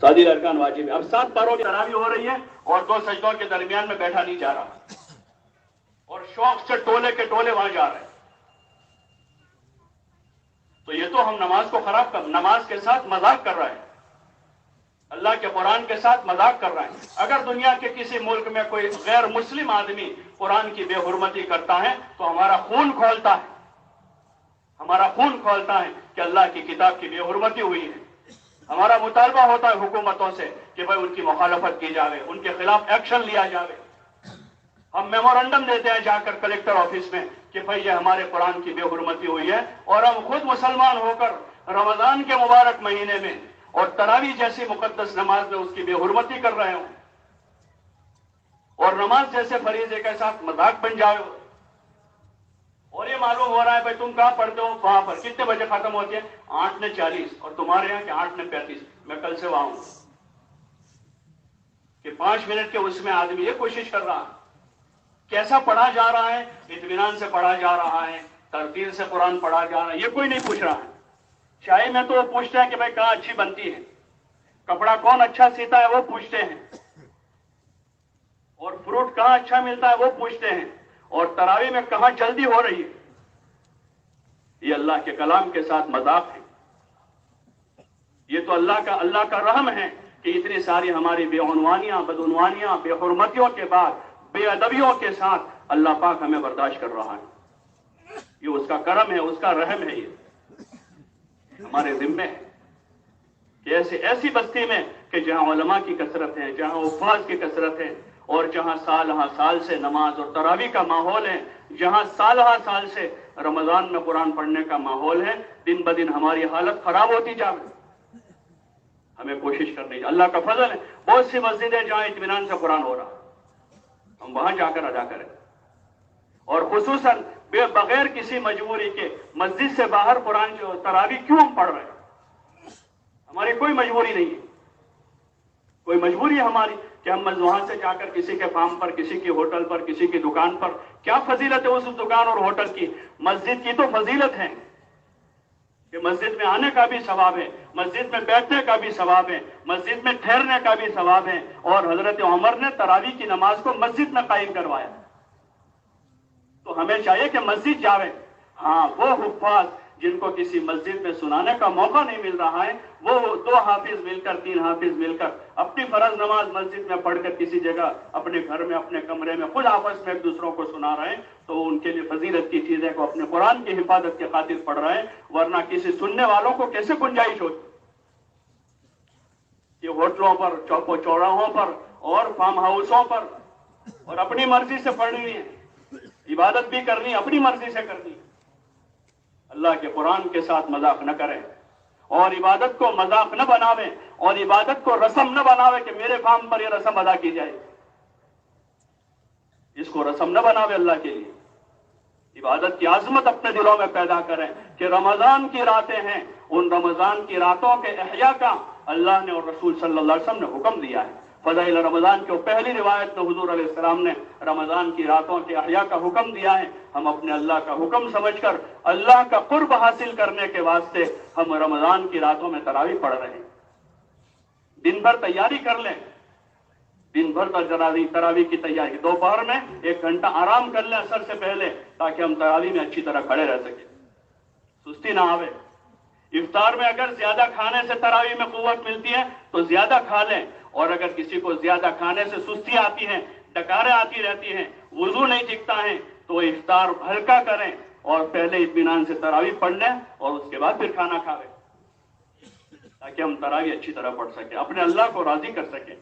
تعدیل ارکان واجب ہے. اب 7 پاروں کی تراویح ہو رہی ہے اور 2 سجدوں کے درمیان میں بیٹھا نہیں جا رہا اور شوق سے ٹولے کے ٹولے وہاں جا رہے ہیں. تو یہ تو ہم نماز کو خراب نماز کے ساتھ مذاق کر رہے ہیں, اللہ کے قرآن کے ساتھ مذاق کر رہے ہیں. اگر دنیا کے کسی ملک میں کوئی غیر مسلم آدمی قرآن کی بے حرمتی کرتا ہے تو ہمارا خون کھولتا ہے, ہمارا خون کھولتا ہے کہ اللہ کی کتاب کی بے حرمتی ہوئی ہے. ہمارا مطالبہ ہوتا ہے حکومتوں سے کہ بھائی ان کی مخالفت کی جاوے, ان کے خلاف ایکشن لیا جاوے. ہم میمورنڈم دیتے ہیں جا کر کلیکٹر آفس میں کہ بھائی یہ ہمارے قرآن کی بے حرمتی ہوئی ہے, اور ہم خود مسلمان ہو کر رمضان کے مبارک مہینے میں اور تراویح جیسی مقدس نماز میں اس کی بے حرمتی کر رہے ہوں, اور نماز جیسے فریضے کے ساتھ مذاق بن جائے. اور یہ معلوم ہو رہا ہے بھائی تم کہاں پڑھتے ہو, وہاں پر کتنے بجے ختم ہوتی ہے, 8:40, اور تمہارے یہاں کہ 8:35. میں کل سے وہاں ہوں کہ 5 منٹ کے اس میں آدمی یہ کوشش کر رہا ہے. کیسا پڑھا جا رہا ہے, اطمینان سے پڑھا جا رہا ہے, ترتیل سے قرآن پڑھا جا رہا ہے, یہ کوئی نہیں پوچھ رہا ہے. چائے میں تو وہ پوچھتے ہیں کہ بھائی کہاں اچھی بنتی ہے, کپڑا کون اچھا سیتا ہے وہ پوچھتے ہیں, اور فروٹ کہاں اچھا ملتا ہے وہ پوچھتے ہیں, اور تراویح میں کہاں جلدی ہو رہی ہے. یہ اللہ کے کلام کے ساتھ مذاق ہے. یہ تو اللہ کا رحم ہے کہ اتنی ساری ہماری بے عنوانیاں, بدعنوانیاں, بے حرمتیوں کے بعد, بے ادبیوں کے ساتھ اللہ پاک ہمیں برداشت کر رہا ہے. یہ اس کا کرم ہے, اس کا رحم ہے. یہ ہمارے ذمے ہے کہ ایسی بستی میں کہ جہاں علماء کی کثرت ہے, جہاں حفاظ کی کثرت ہے, اور جہاں سال سے نماز اور تراویح کا ماحول ہے, جہاں سال سے رمضان میں قرآن پڑھنے کا ماحول ہے, دن بدن ہماری حالت خراب ہوتی جا رہی. ہمیں کوشش کرنی ہے. اللہ کا فضل ہے, بہت سی مسجدیں جہاں اطمینان سے قرآن ہو رہا, ہم وہاں جا کر ادا کریں. اور خصوصاً بغیر کسی مجبوری کے مسجد سے باہر قرآن تراویح کیوں ہم پڑھ رہے ہیں؟ ہماری کوئی مجبوری نہیں ہے, کوئی مجبوری ہے ہماری کہ ہم وہاں سے جا کر کسی کے فارم پر, کسی کی ہوٹل پر, کسی کی دکان پر. کیا فضیلت ہے اس دکان اور ہوٹل کی؟ مسجد کی تو فضیلت ہے کہ مسجد میں آنے کا بھی ثواب ہے, مسجد میں بیٹھنے کا بھی ثواب ہے, مسجد میں ٹھہرنے کا بھی ثواب ہے. اور حضرت عمر نے تراویح کی نماز کو مسجد میں قائم کروایا. تو ہمیں چاہیے کہ مسجد جاویں. ہاں, وہ حفاظ جن کو کسی مسجد میں سنانے کا موقع نہیں مل رہا ہے, وہ 2 حافظ مل کر, 3 حافظ مل کر اپنی فرض نماز مسجد میں پڑھ کر کسی جگہ اپنے گھر میں, اپنے کمرے میں خود آپس میں ایک دوسروں کو سنا رہے ہیں, تو ان کے لیے فضیلت کی چیزیں کو اپنے قرآن کی حفاظت کی خاطر پڑھ رہے ہیں. ورنہ کسی سننے والوں کو کیسے گنجائش ہوتی یہ ہوٹلوں پر, چوکوں چوراہوں پر اور فارم ہاؤسوں پر, اور اپنی مرضی سے پڑھنی ہے, عبادت بھی کرنی اپنی مرضی سے کرنی. اللہ کے قرآن کے ساتھ مذاق نہ کریں, اور عبادت کو مذاق نہ بناویں, اور عبادت کو رسم نہ بناویں کہ میرے فارم پر یہ رسم ادا کی جائے. اس کو رسم نہ بناویں اللہ کے لیے. عبادت کی عظمت اپنے دلوں میں پیدا کریں کہ رمضان کی راتیں ہیں, ان رمضان کی راتوں کے احیاء کا اللہ نے اور رسول صلی اللہ علیہ وسلم نے حکم دیا ہے. فضائل رمضان کی پہلی روایت میں حضور علیہ السلام نے رمضان کی راتوں کے احیاء کا حکم دیا ہے. ہم اپنے اللہ کا حکم سمجھ کر اللہ کا قرب حاصل کرنے کے واسطے ہم رمضان کی راتوں میں تراویح پڑھ رہے ہیں. دن بھر تیاری کر لیں, دن بھر تراویح کی تیاری, دوپہر میں 1 گھنٹہ آرام کر لیں عصر سے پہلے, تاکہ ہم تراویح میں اچھی طرح کھڑے رہ سکیں, سستی نہ آوے. افطار میں اگر زیادہ کھانے سے تراویح میں قوت ملتی ہے تو زیادہ کھا لیں, اور اگر کسی کو زیادہ کھانے سے سستی آتی ہے, ڈکاریں آتی رہتی ہیں, وضو نہیں ٹکتا ہے, تو افطار ہلکا کریں اور پہلے اطمینان سے تراویح پڑھ لیں, اور اس کے بعد پھر کھانا کھاویں, تاکہ ہم تراویح اچھی طرح پڑھ سکیں, اپنے اللہ کو راضی کر سکیں.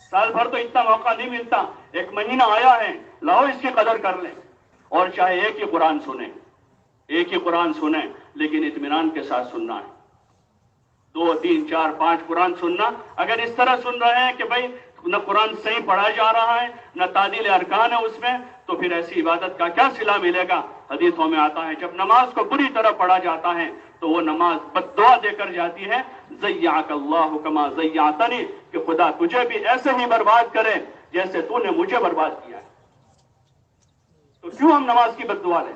سال بھر تو اتنا موقع نہیں ملتا, 1 مہینہ آیا ہے, لاؤ اس کی قدر کر لیں. اور چاہے ایک ہی قرآن سنیں, لیکن اطمینان کے ساتھ سننا ہے. 2, 3, 4, 5 قرآن سننا. اگر اس طرح سن رہے ہیں کہ بھائی نہ قرآن صحیح پڑھا جا رہا ہے, نہ تعدیل ارکان ہے اس میں, تو پھر ایسی عبادت کا کیا صلہ ملے گا؟ حدیثوں میں آتا ہے جب نماز کو بری طرح پڑھا جاتا ہے تو وہ نماز بد دعا دے کر جاتی ہے, ضیعک اللہ کما ضیعتنی, کہ خدا تجھے بھی ایسے ہی برباد کرے جیسے تو نے مجھے برباد کیا ہے. تو کیوں ہم نماز کی بد دعا لیں؟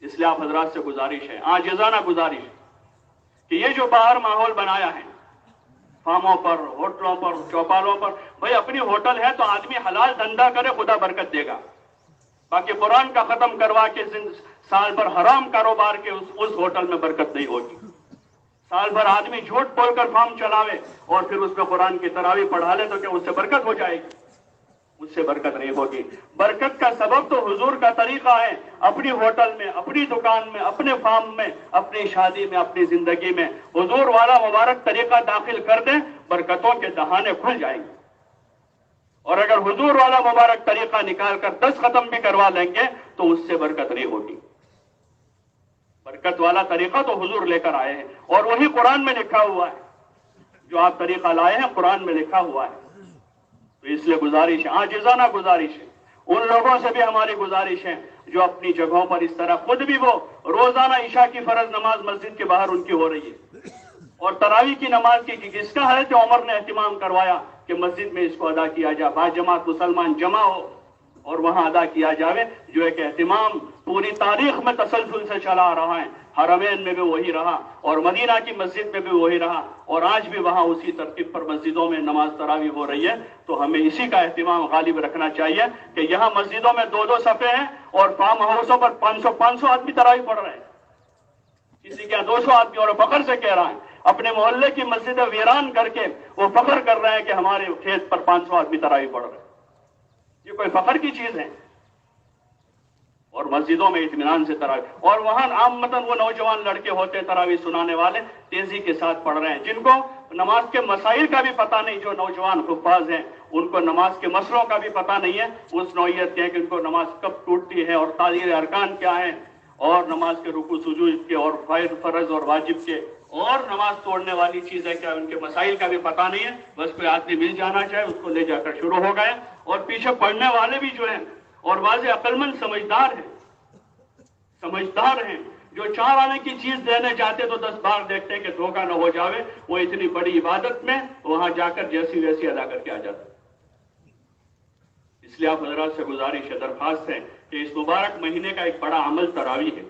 اس لیے آپ حضرات سے گزارش ہے, عاجزانہ گزارش ہے, کہ یہ جو باہر ماحول بنایا ہے فارموں پر، ہوٹلوں پر، چوپالوں پر. بھائی اپنی ہوٹل ہے تو آدمی حلال دھندا کرے، خدا برکت دے گا. باقی قرآن کا ختم کروا کے سال بھر حرام کاروبار کے اس ہوٹل میں برکت نہیں ہوگی. سال بھر آدمی جھوٹ بول کر فارم چلاوے اور پھر اس میں قرآن کی تراویح پڑھا لے تو کیا اس سے برکت ہو جائے گی؟ اس سے برکت نہیں ہوگی. برکت کا سبب تو حضور کا طریقہ ہے. اپنی ہوٹل میں، اپنی دکان میں، اپنے فارم میں، اپنی شادی میں، اپنی زندگی میں حضور والا مبارک طریقہ داخل کر دیں، برکتوں کے دہانے کھل جائیں گے. اور اگر حضور والا مبارک طریقہ نکال کر 10 ختم بھی کروا لیں گے تو اس سے برکت نہیں ہوگی. برکت والا طریقہ تو حضور لے کر آئے ہیں اور وہی قرآن میں لکھا ہوا ہے. جو آپ طریقہ لائے ہیں قرآن میں لکھا ہوا ہے. تو اس لیے گزارش ہے، عاجزانہ گزارش ہے، ان لوگوں سے بھی ہماری گزارش ہے جو اپنی جگہوں پر اس طرح خود بھی وہ روزانہ عشاء کی فرض نماز مسجد کے باہر ان کی ہو رہی ہے اور تراویح کی نماز کی جس کا حضرت عمر نے اہتمام کروایا کہ مسجد میں اس کو ادا کیا جائے، با جماعت مسلمان جمع ہو اور وہاں ادا کیا جاوے، جو ایک اہتمام پوری تاریخ میں تسلسل سے چلا آ رہا ہے. حرمین میں بھی وہی رہا اور مدینہ کی مسجد میں بھی وہی رہا اور آج بھی وہاں اسی ترتیب پر مسجدوں میں نماز تراویح ہو رہی ہے. تو ہمیں اسی کا اہتمام غالب رکھنا چاہیے کہ یہاں مسجدوں میں 2 صفیں ہیں اور فارم ہاؤسوں پر 500 آدمی تراویح پڑھ رہے ہیں. کسی کے 200 آدمی اور فخر سے کہہ رہا ہے، اپنے محلے کی مسجد ویران کر کے وہ فخر کر رہے ہیں کہ ہمارے کھیت پر 500 آدمی تراویح پڑھ رہے ہیں. یہ کوئی فخر کی چیز ہے؟ اور مسجدوں میں اطمینان سے تراویح، اور وہاں عامتاً وہ نوجوان لڑکے ہوتے تراویح سنانے والے تیزی کے ساتھ پڑھ رہے ہیں جن کو نماز کے مسائل کا بھی پتہ نہیں. جو نوجوان حفاظ ہیں ان کو نماز کے مسئلوں کا بھی پتہ نہیں ہے، اس نوعیت کے کہ ان کو نماز کب ٹوٹتی ہے اور تعزیر ارکان کیا ہیں اور نماز کے رکوع سجود کے اور فرض اور واجب کے اور نماز توڑنے والی چیزیں کیا، ان کے مسائل کا بھی پتہ نہیں ہے. بس کوئی آدمی مل جانا چاہے اس کو لے جا کر شروع ہو گئے. اور پیچھے پڑھنے والے بھی جو ہیں اور واضح عقلمند سمجھدار ہیں جو 4 آنے کی چیز دینے جاتے تو 10 بار دیکھتے ہیں کہ دھوکہ نہ ہو جاوے. وہ اتنی بڑی عبادت میں وہاں جا کر جیسی ویسی ادا کر کے آ جاتے. اس لیے آپ حضرات سے گزارش ہے، درخواست ہے کہ اس مبارک مہینے کا ایک بڑا عمل تراویح ہے،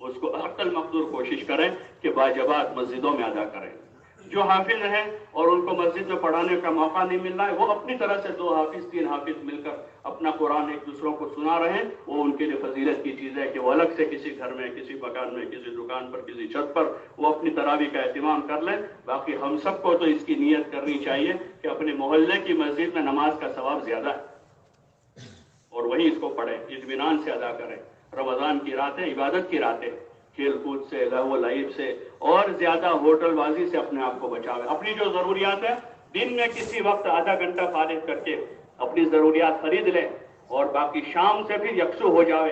اس کو عقل مقدور کوشش کریں کہ باجماعت مسجدوں میں ادا کریں. جو حافظ ہیں اور ان کو مسجد میں پڑھانے کا موقع نہیں مل رہا ہے، وہ اپنی طرح سے 2 حافظ 3 حافظ مل کر اپنا قرآن ایک دوسروں کو سنا رہے ہیں. وہ ان کے لیے فضیلت کی چیز ہے کہ وہ الگ سے کسی گھر میں، کسی مکان میں، کسی دکان پر، کسی چھت پر وہ اپنی تراویح کا اہتمام کر لیں. باقی ہم سب کو تو اس کی نیت کرنی چاہیے کہ اپنے محلے کی مسجد میں نماز کا ثواب زیادہ ہے اور وہیں اس کو پڑھیں، اطمینان سے ادا کریں. رمضان کی راتیں عبادت کی راتیں، کھیل کود سے، لہو و لعب سے اور زیادہ ہوٹل بازی سے اپنے آپ کو بچاویں. اپنی جو ضروریات ہیں دن میں کسی وقت آدھا گھنٹہ فارغ کر کے اپنی ضروریات خرید لیں اور باقی شام سے پھر یکسو ہو جاوے.